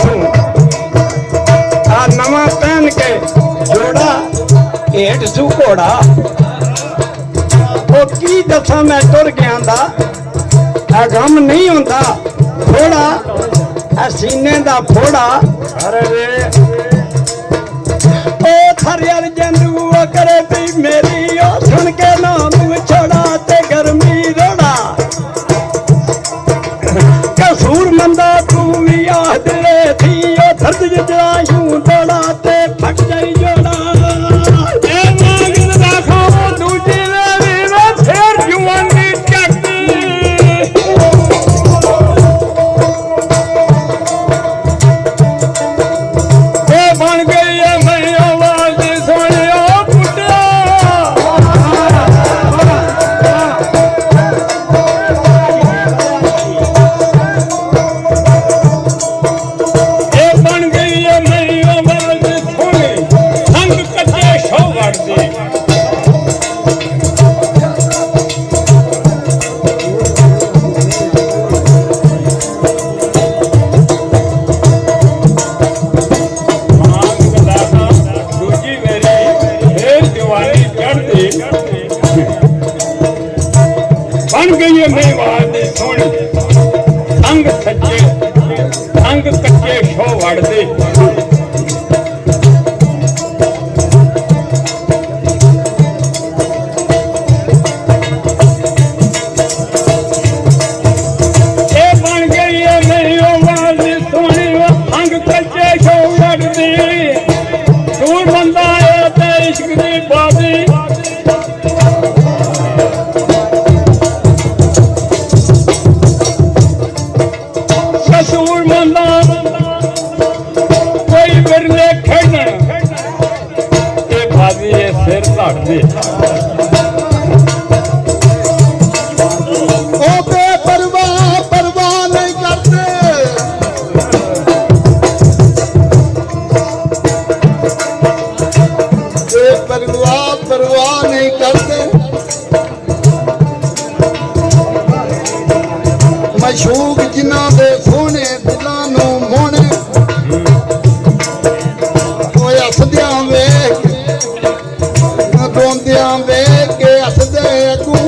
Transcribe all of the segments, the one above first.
तू आ नवा पहन के जोड़ा हेठ सू घोड़ा वो की दसा मैं तुर गया दा गम नहीं होता थोड़ा सीने दा फोड़ा ओ थरियल जंदू करे भी मेरी ओ सुन के नाम छोड़ा ते गर्मी रोड़ा कसूर मंदा तू भी याद रे थी ओ दर्द जरा यूं दौड़ा ते फट जाई जोड़ा ए मांगन दा खाओ दूजी रे फिर जुआनी चकती ए बन गई है मैं आवाज सुनियो पुट्टा ए बन गई है मैं आवाज सुनी संग कच्चे शो वड़दी बन गई है मैं आवाज सुनी संग सच्चे संग कच्चे शो वड़दे परवाह नहीं करते मशूक जिन्ना दे सोने दिलां नूं मोहने कोई हसदियां वेख रोंदियां वेख के हसदे अगू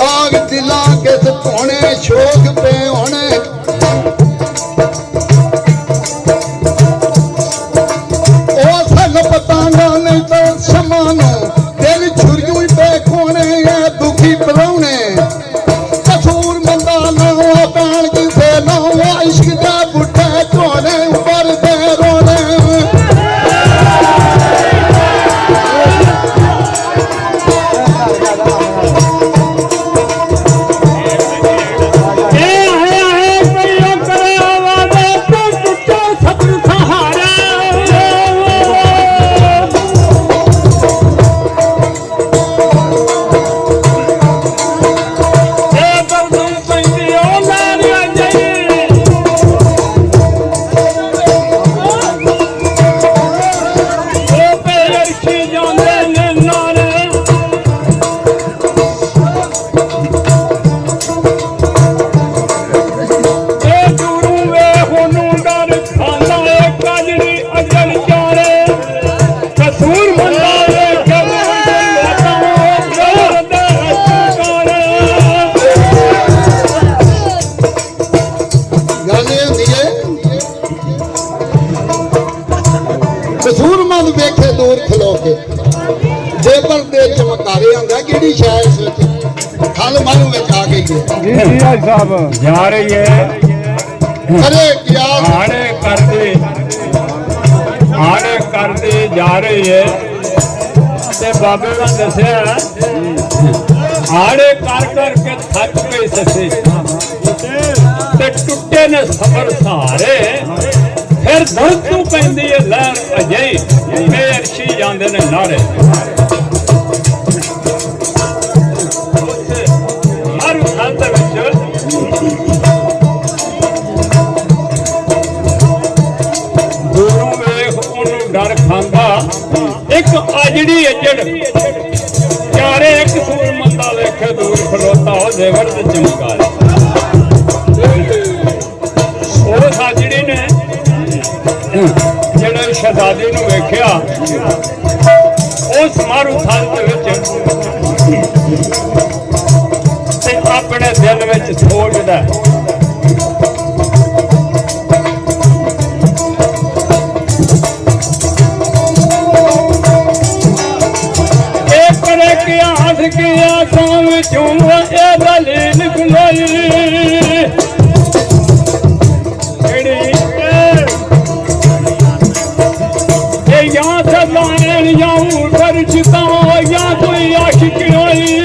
दाग दिलां किस धोने शोक पे होने पतांगा नहीं तो समानो दिल छुरियों पे खोने दुखी पलौने कसूर मंदा ना पैन किसे ना इश्क दा बुढ़े चोने ऊपर दे रोने कसूरमंद वेखे दूर खलो के जेबर दे चमकारे आंदा केड़ी शाय इस विच खल मारू विच आ गई है जी आज साहब जा रही है अरे क्या आने कर दे जा रही है ते बाबे ने दसया आड़े कर के थक गई ससे ते टुटे ने सबर सहारे फिर दर्द तू पैंदी है लहर अजई मेर शी जांदे ने नारे मारू खाते विच दूरों वेख ओनू डर खांदा एक अजड़ी अजड़ चारे एक सूर मंदा वेखे दूर खलोता हो देवर ते चमकारे ਦਾਦੀ ਨੂੰ ਵੇਖਿਆ ਉਸ ਮਾਰੂ ਥਲ ਦੇ ਵਿੱਚ ਤੇ ਆਪਣੇ ਦਿਲ ਵਿੱਚ ਸੋਚਦਾ किया कौम चूम ए दलील खुलोई या सलान जाऊं कर चुका या कोई आशिक होई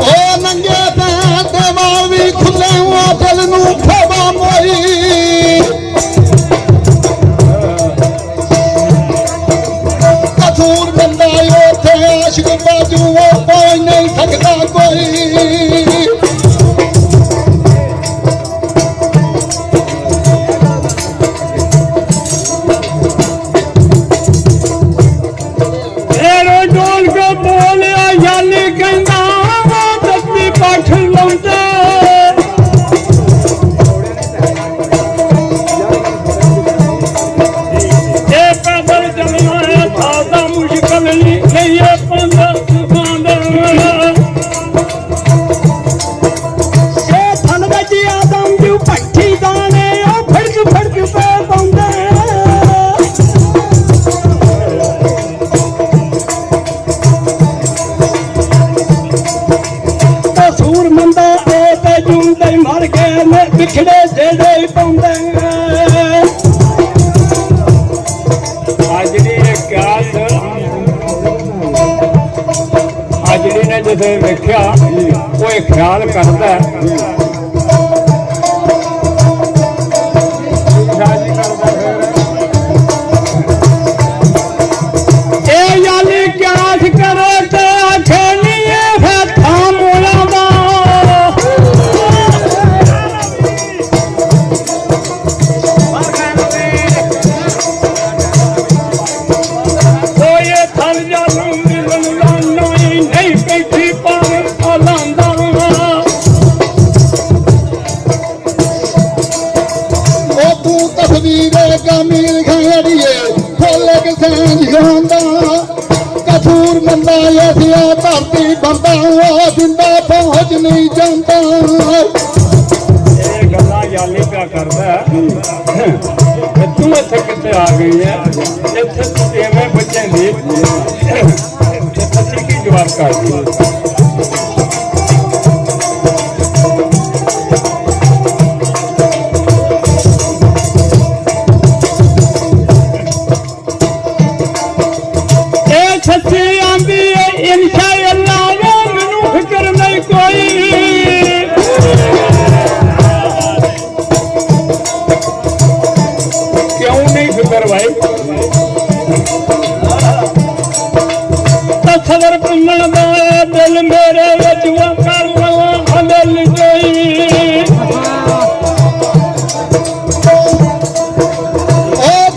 ओ नंगे ते मां भी खुले हुआ दिल नू खवा मोई कसूर बंदा थे आशिक बाजू वो पहुंच नहीं सकता कोई बिखड़े जेड़े पाउंदे हाजरी हाजरी ने जदे वेख्या वो ख्याल करता याली क्यास करे तो आखे नहीं थाम मोला कसूर बंदा ऐसिया धरती बंदा जिंदा पहुंच नहीं जाता गल्ला याली क्या करता तू इतने कितने आ गई है इतने बच्चे की जवाब कर सबर पुमन दिल मेरे कर हल जोई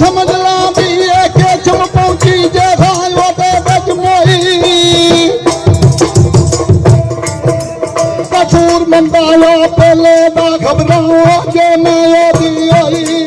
समझ ला भी के चम पहुंची जे भाई बच मोई कसूर बंदा पहले दा घबराओ जे मैं दी आई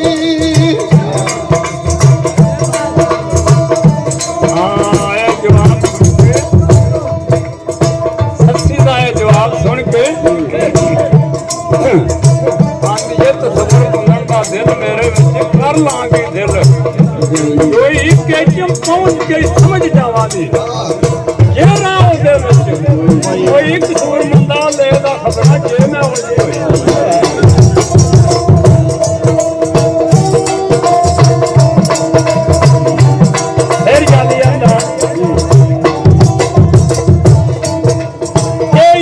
पहुंच के समझ जावा कोई कसूर बंदा ले खबरा जे मैं फिर याली आंदा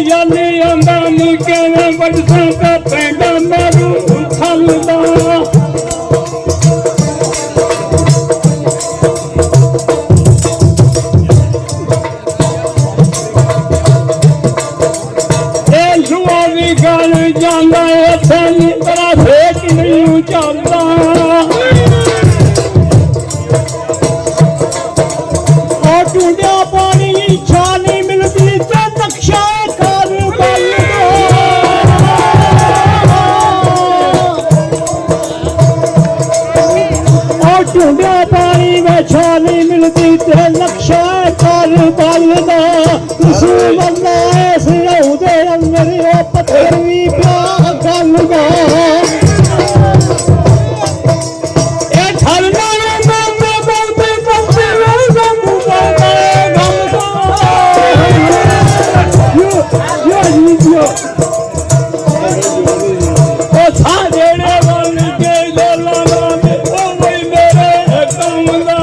याली आंदा मुके में बड़सा का पेंडा मारू थलदा ਬਖਸ਼ਾ ਕਰ ਬਲਦਾ ਤੁਸੀਂ ਬੰਦਾ ਇਸ ਰਹੁ ਦੇ ਅੰਦਰ ਉਹ ਪੱਥਰ ਵੀ ਪਿਆ ਕਰਦਾ ਇਹ ਠਲਣਾ ਮੈਂ ਬਹੁਤੇ ਬਹੁਤੇ ਗਮ ਯੋ ਉਹ ਸਾਡੇ ਬਣ ਕੇ ਲੋਲਾ ਨਾ ਉਹ ਵੀ ਮੇਰੇ ਕੰਮ ਦਾ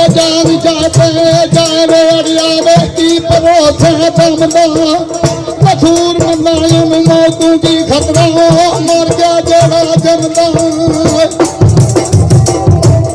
ਜਾਨ ਜਾਤੇ ਜਾਵੇ ਅੜਿਆ ਵੇਖੀ ਭਰੋਸੇ ਦਮਦਾ ਕਸੂਰ ਮੰਨਾਇਮ ਮੌਤੂ ਕੀ ਖਤਰਾ ਮਰ ਗਿਆ ਜਿਹੜਾ ਜਨਦਾ